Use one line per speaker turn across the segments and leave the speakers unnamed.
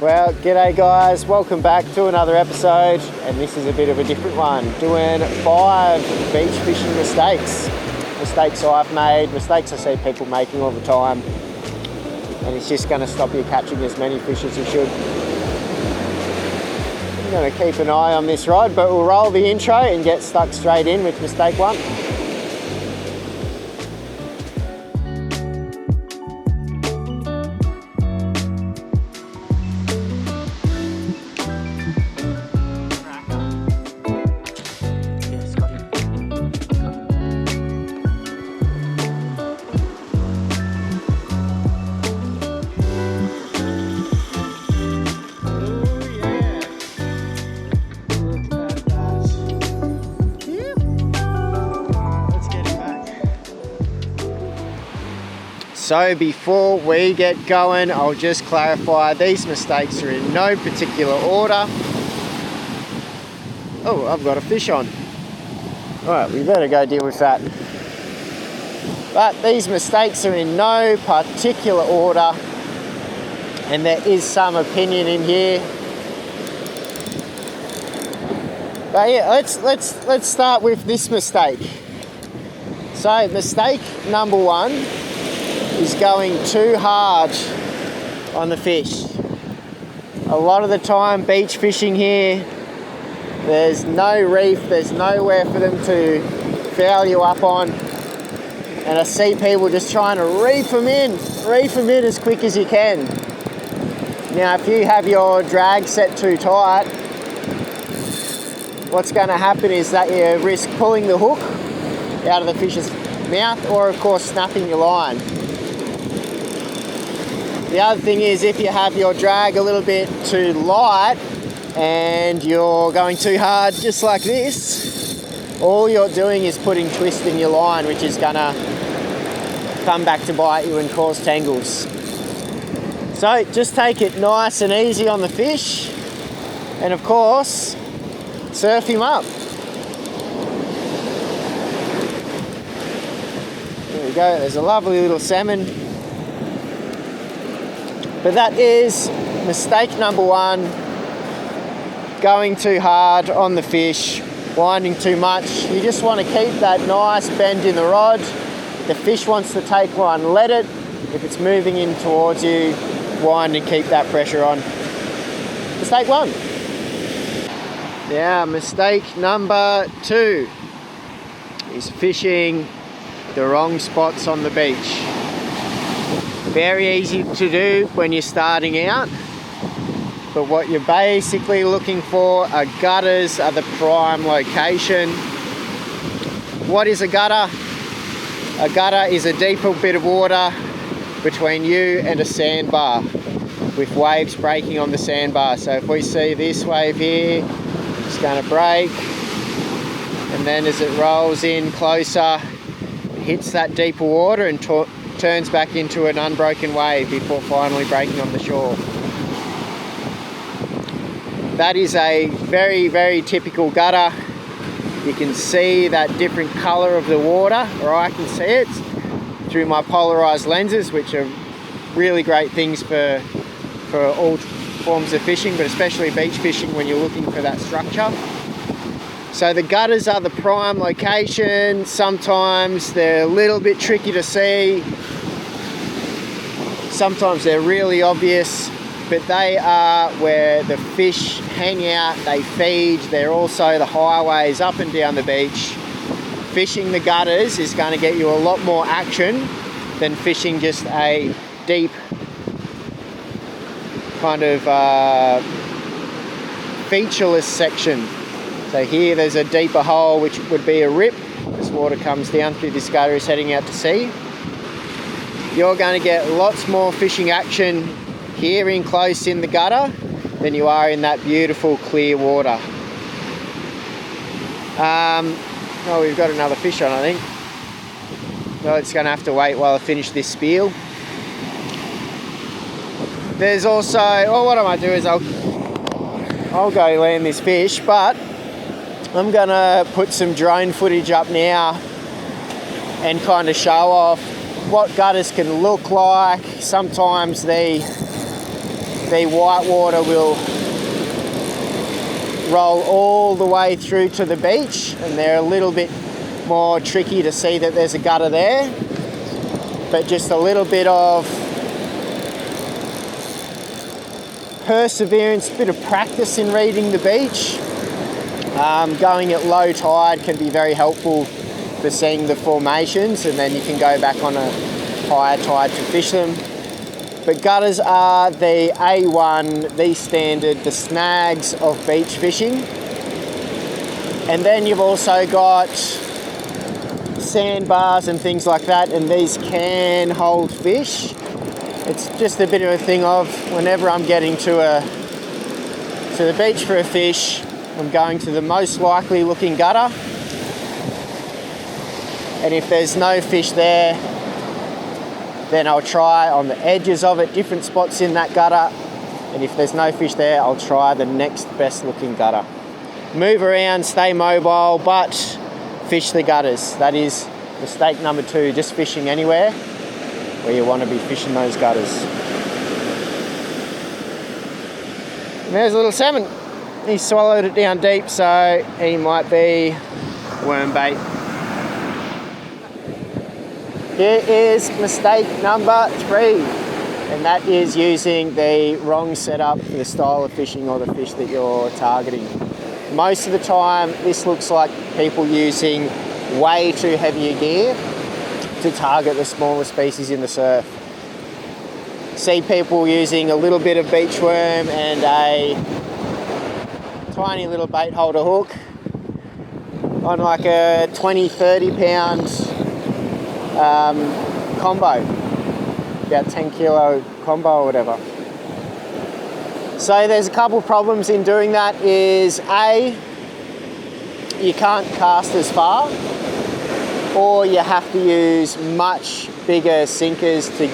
Well, g'day guys, welcome back to another episode, and this is a bit of a different one, doing 5 beach fishing mistakes. Mistakes I've made, mistakes I see people making all the time, and it's just going to stop you catching as many fish as you should. I'm going to keep an eye on this rod, but we'll roll the intro and get stuck straight in with mistake 1. So before we get going, I'll just clarify these mistakes are in no particular order. Oh, I've got a fish on. All right, we better go deal with that. But these mistakes are in no particular order, and there is some opinion in here. But yeah, let's start with this mistake. So mistake number 1 is going too hard on the fish. A lot of the time beach fishing here, there's no reef, there's nowhere for them to foul you up on, and I see people just trying to reef them in as quick as you can. Now if you have your drag set too tight, what's going to happen is that you risk pulling the hook out of the fish's mouth, or of course snapping your line. The other thing is, if you have your drag a little bit too light and you're going too hard just like this, all you're doing is twisting your line, which is gonna come back to bite you and cause tangles. So just take it nice and easy on the fish, and of course surf him up. There we go, there's a lovely little salmon. But that is mistake number 1, going too hard on the fish, winding too much. You just want to keep that nice bend in the rod. If the fish wants to take one, let it. If it's moving in towards you, wind and keep that pressure on. Mistake 1. Now, mistake number 2 is fishing the wrong spots on the beach. Very easy to do when you're starting out, but what you're basically looking for are gutters are the prime location. What is a gutter? A gutter is a deeper bit of water between you and a sandbar, with waves breaking on the sandbar. So if we see this wave here, it's going to break, and then as it rolls in closer, it hits that deeper water and turns back into an unbroken wave before finally breaking on the shore. That is a very, very typical gutter. You can see that different colour of the water, or I can see it through my polarised lenses, which are really great things for all forms of fishing, but especially beach fishing when you're looking for that structure. So the gutters are the prime location. Sometimes they're a little bit tricky to see. Sometimes they're really obvious, but they are where the fish hang out, they feed. They're also the highways up and down the beach. Fishing the gutters is going to get you a lot more action than fishing just a deep kind of featureless section. So here there's a deeper hole, which would be a rip. This water comes down through this gutter, is heading out to sea. You're going to get lots more fishing action here in close in the gutter than you are in that beautiful clear water. Oh, we've got another fish on, I think. So it's going to have to wait while I finish this spiel. There's also, what I might do is I'll go land this fish, but I'm gonna put some drone footage up now and kind of show off what gutters can look like. Sometimes the the whitewater will roll all the way through to the beach, and they're a little bit more tricky to see that there's a gutter there. But just a little bit of perseverance, a bit of practice in reading the beach. Going at low tide can be very helpful for seeing the formations, and then you can go back on a higher tide to fish them. But gutters are the A1, the standard, the snags of beach fishing. And then you've also got sandbars and things like that, and these can hold fish. It's just a bit of a thing of whenever I'm getting to the beach for a fish, I'm going to the most likely looking gutter. And if there's no fish there, then I'll try on the edges of it, different spots in that gutter. And if there's no fish there, I'll try the next best looking gutter. Move around, stay mobile, but fish the gutters. That is mistake number 2, just fishing anywhere where you want to be fishing those gutters. And there's a little salmon. He swallowed it down deep, so he might be worm bait. Here is mistake number 3, and that is using the wrong setup for the style of fishing or the fish that you're targeting. Most of the time, this looks like people using way too heavy a gear to target the smaller species in the surf. See people using a little bit of beach worm and a tiny little bait holder hook on like a 20-30 pound combo, about 10 kilo combo or whatever. So there's a couple problems in doing that. Is A, you can't cast as far, or you have to use much bigger sinkers to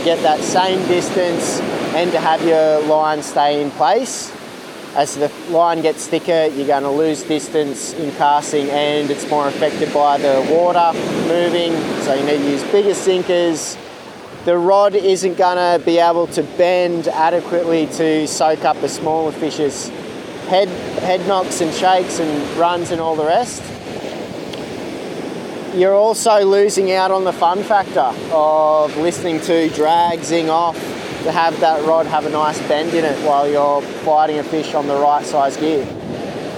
get that same distance and to have your line stay in place. As the line gets thicker, you're going to lose distance in casting, and it's more affected by the water moving, so you need to use bigger sinkers. The rod isn't going to be able to bend adequately to soak up the smaller fish's head knocks and shakes and runs and all the rest. You're also losing out on the fun factor of listening to drag zing off, to have that rod have a nice bend in it while you're fighting a fish on the right size gear.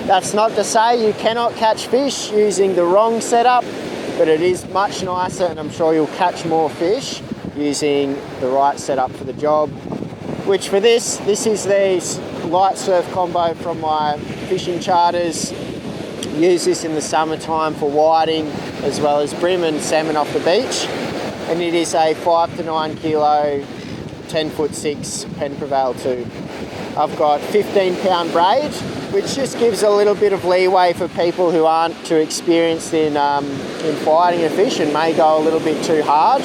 That's not to say you cannot catch fish using the wrong setup, but it is much nicer, and I'm sure you'll catch more fish using the right setup for the job. Which for this is the light surf combo from my fishing charters. Use this in the summertime for whiting as well as bream and salmon off the beach. And it is a 5 to 9 kilo 10'6" Penn Prevail 2. I've got 15 pound braid, which just gives a little bit of leeway for people who aren't too experienced in fighting a fish and may go a little bit too hard.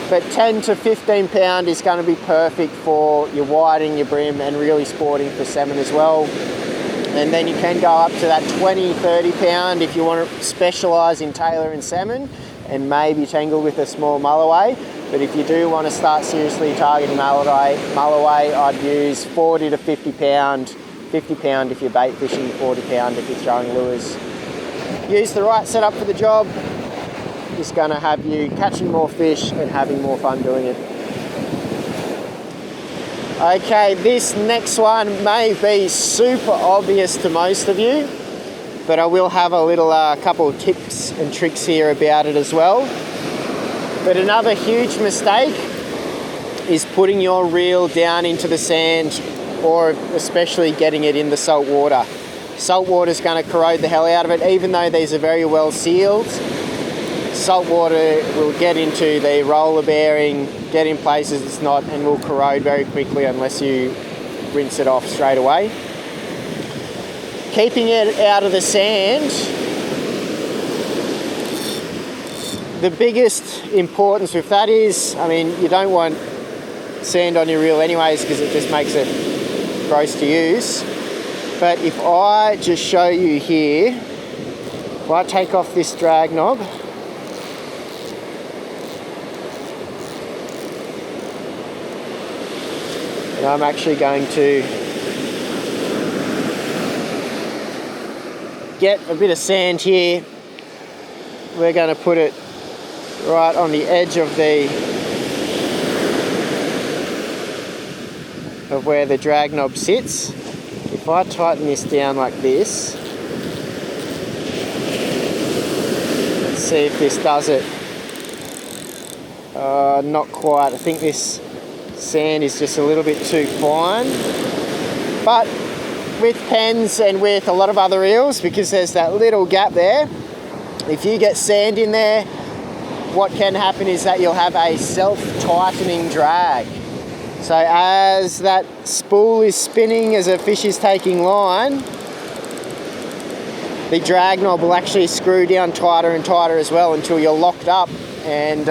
But 10 to 15 pound is going to be perfect for your whiting, your bream, and really sporting for salmon as well. And then you can go up to that 20, 30 pound if you want to specialise in tailor and salmon and maybe tangle with a small mulloway. But if you do want to start seriously targeting mulloway, I'd use 40 to 50 pound. 50 pound if you're bait fishing, 40 pound if you're throwing lures. Use the right setup for the job. It's going to have you catching more fish and having more fun doing it. Okay, this next one may be super obvious to most of you, but I will have a little couple of tips and tricks here about it as well. But another huge mistake is putting your reel down into the sand, or especially getting it in the salt water. Salt water is going to corrode the hell out of it, even though these are very well sealed. Salt water will get into the roller bearing, get in places it's not, and will corrode very quickly unless you rinse it off straight away. Keeping it out of the sand, the biggest importance with that is, I mean, you don't want sand on your reel anyways because it just makes it gross to use. But if I just show you here, if I take off this drag knob, And I'm actually going to get a bit of sand here. We're going to put it right on the edge of where the drag knob sits. If I tighten this down like this, let's see if this does it. Not quite. I think this sand is just a little bit too fine. But with pens and with a lot of other eels, because there's that little gap there, if you get sand in there, what can happen is that you'll have a self-tightening drag. So as that spool is spinning, as a fish is taking line, the drag knob will actually screw down tighter and tighter as well until you're locked up and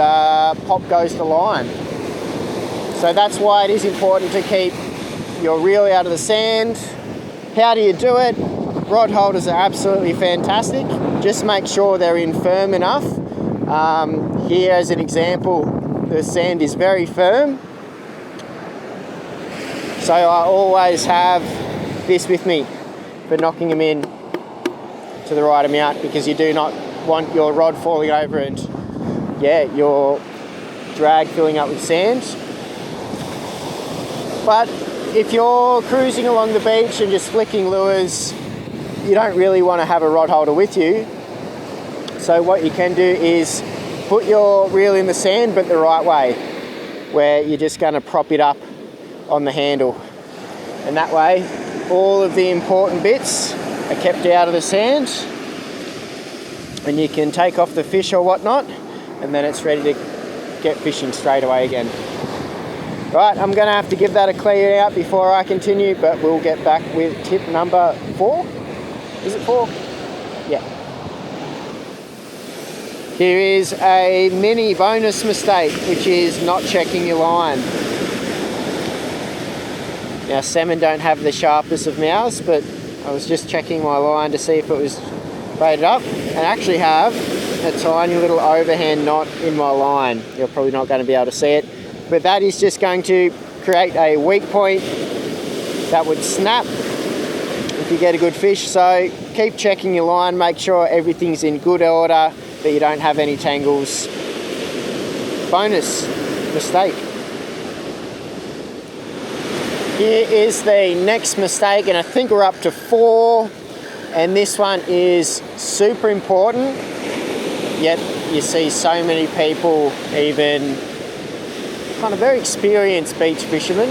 pop goes the line. So that's why it is important to keep your reel out of the sand. How do you do it? Rod holders are absolutely fantastic. Just make sure they're in firm enough. Here as an example, the sand is very firm. So I always have this with me for knocking them in to the right amount, because you do not want your rod falling over and your drag filling up with sand. But if you're cruising along the beach and just flicking lures, you don't really want to have a rod holder with you. So what you can do is put your reel in the sand, but the right way, where you're just going to prop it up on the handle. And that way, all of the important bits are kept out of the sand, and you can take off the fish or whatnot, and then it's ready to get fishing straight away again. Right, I'm going to have to give that a clear out before I continue, but we'll get back with tip number 4. Is it 4? Yeah. Here is a mini bonus mistake, which is not checking your line. Now, salmon don't have the sharpest of mouths, but I was just checking my line to see if it was braided up, and I actually have a tiny little overhand knot in my line. You're probably not going to be able to see it, but that is just going to create a weak point that would snap if you get a good fish. So keep checking your line, make sure everything's in good order, that you don't have any tangles. Bonus mistake. Here is the next mistake, and I think we're up to 4, and this one is super important, yet you see so many people, even kind of very experienced beach fishermen,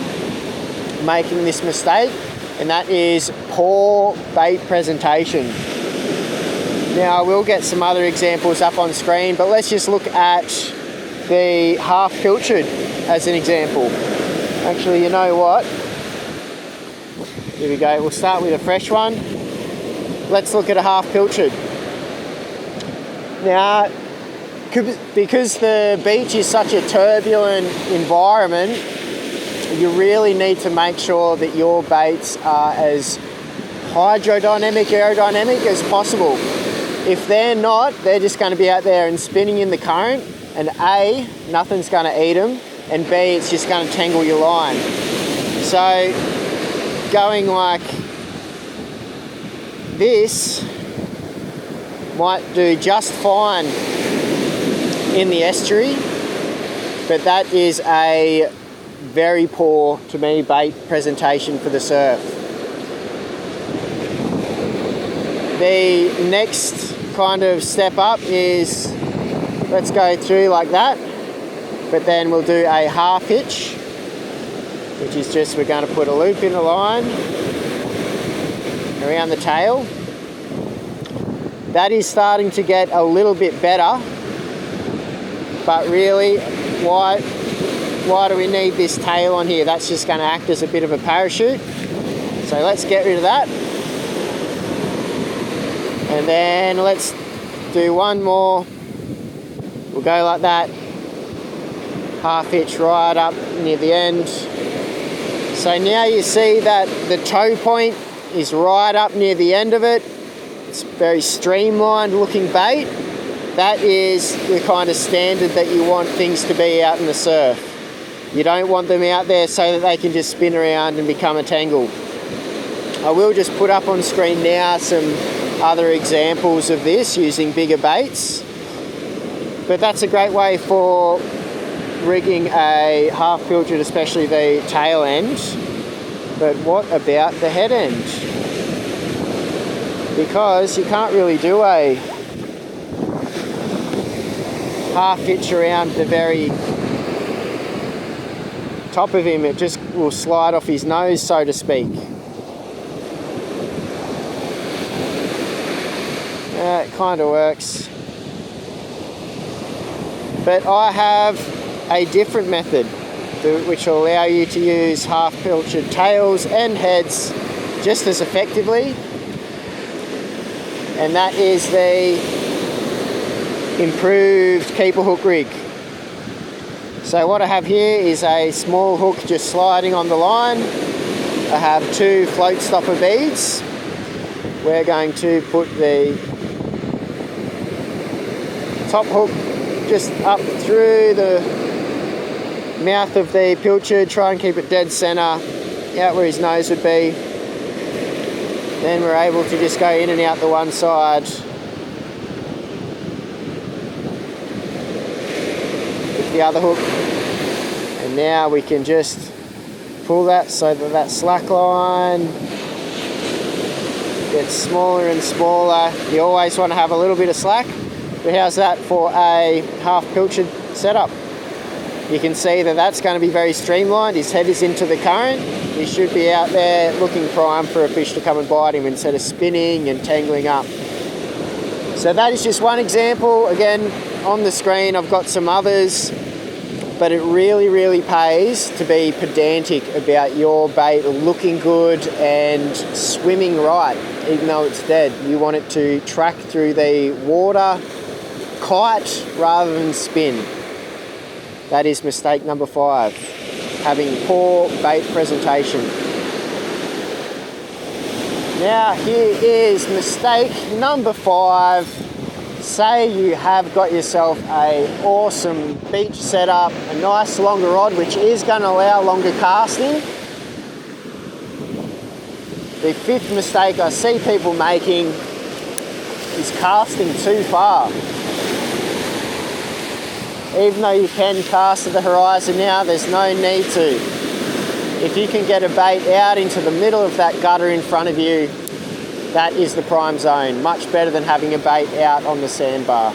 making this mistake, and that is poor bait presentation. Now, we'll get some other examples up on screen, but let's just look at the half pilchard as an example. Actually, you know what? Here we go. We'll start with a fresh one. Let's look at a half pilchard. Now, because the beach is such a turbulent environment, you really need to make sure that your baits are as hydrodynamic, aerodynamic as possible. If they're not, they're just going to be out there and spinning in the current, and A, nothing's going to eat them, and B, it's just going to tangle your line. So going like this might do just fine in the estuary, but that is a very poor, to me, bait presentation for the surf. The next kind of step up is, let's go through like that, but then we'll do a half hitch, which is just, we're going to put a loop in the line around the tail. That is starting to get a little bit better, but really, why do we need this tail on here? That's just going to act as a bit of a parachute. So let's get rid of that. And then let's do one more. We'll go like that. Half hitch right up near the end. So now you see that the toe point is right up near the end of it. It's very streamlined looking bait. That is the kind of standard that you want things to be out in the surf. You don't want them out there so that they can just spin around and become a tangle. I will just put up on screen now some other examples of this using bigger baits. But that's a great way for rigging a half pilchard, especially the tail end. But what about the head end? Because you can't really do a half hitch around the very top of him. It just will slide off his nose, so to speak. It kind of works. But I have a different method which will allow you to use half pilchard tails and heads just as effectively. And that is the improved keeper hook rig. So what I have here is a small hook just sliding on the line. I have 2 float stopper beads. We're going to put the top hook just up through the mouth of the pilchard, try and keep it dead center, out where his nose would be. Then we're able to just go in and out the one side with the other hook. And now we can just pull that so that that slack line gets smaller and smaller. You always want to have a little bit of slack. But how's that for a half pilchard setup? You can see that that's going to be very streamlined. His head is into the current. He should be out there looking prime for a fish to come and bite him instead of spinning and tangling up. So that is just one example. Again, on the screen I've got some others, but it really pays to be pedantic about your bait looking good and swimming right, even though it's dead. You want it to track through the water, kite rather than spin. That is mistake number 5, having poor bait presentation. Now here is mistake number 5. Say you have got yourself a awesome beach setup, a nice longer rod which is going to allow longer casting. The 5th mistake I see people making is casting too far. Even though you can cast to the horizon now, there's no need to. If you can get a bait out into the middle of that gutter in front of you, that is the prime zone. Much better than having a bait out on the sandbar.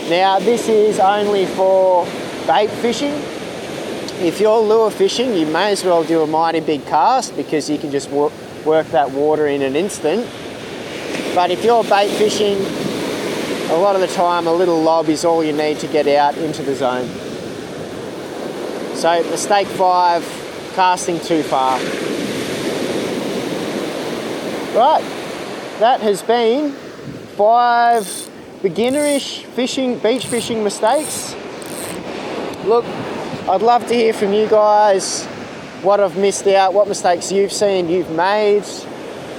Now this is only for bait fishing. If you're lure fishing, you may as well do a mighty big cast because you can just work that water in an instant. But if you're bait fishing, a lot of the time a little lob is all you need to get out into the zone. So mistake 5, casting too far. Right, that has been 5 beginnerish beach fishing mistakes. Look, I'd love to hear from you guys what I've missed out, what mistakes you've seen, you've made.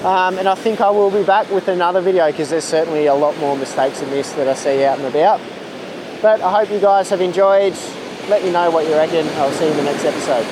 And I think I will be back with another video because there's certainly a lot more mistakes than this that I see out and about. But I hope you guys have enjoyed. Let me know what you reckon. I'll see you in the next episode.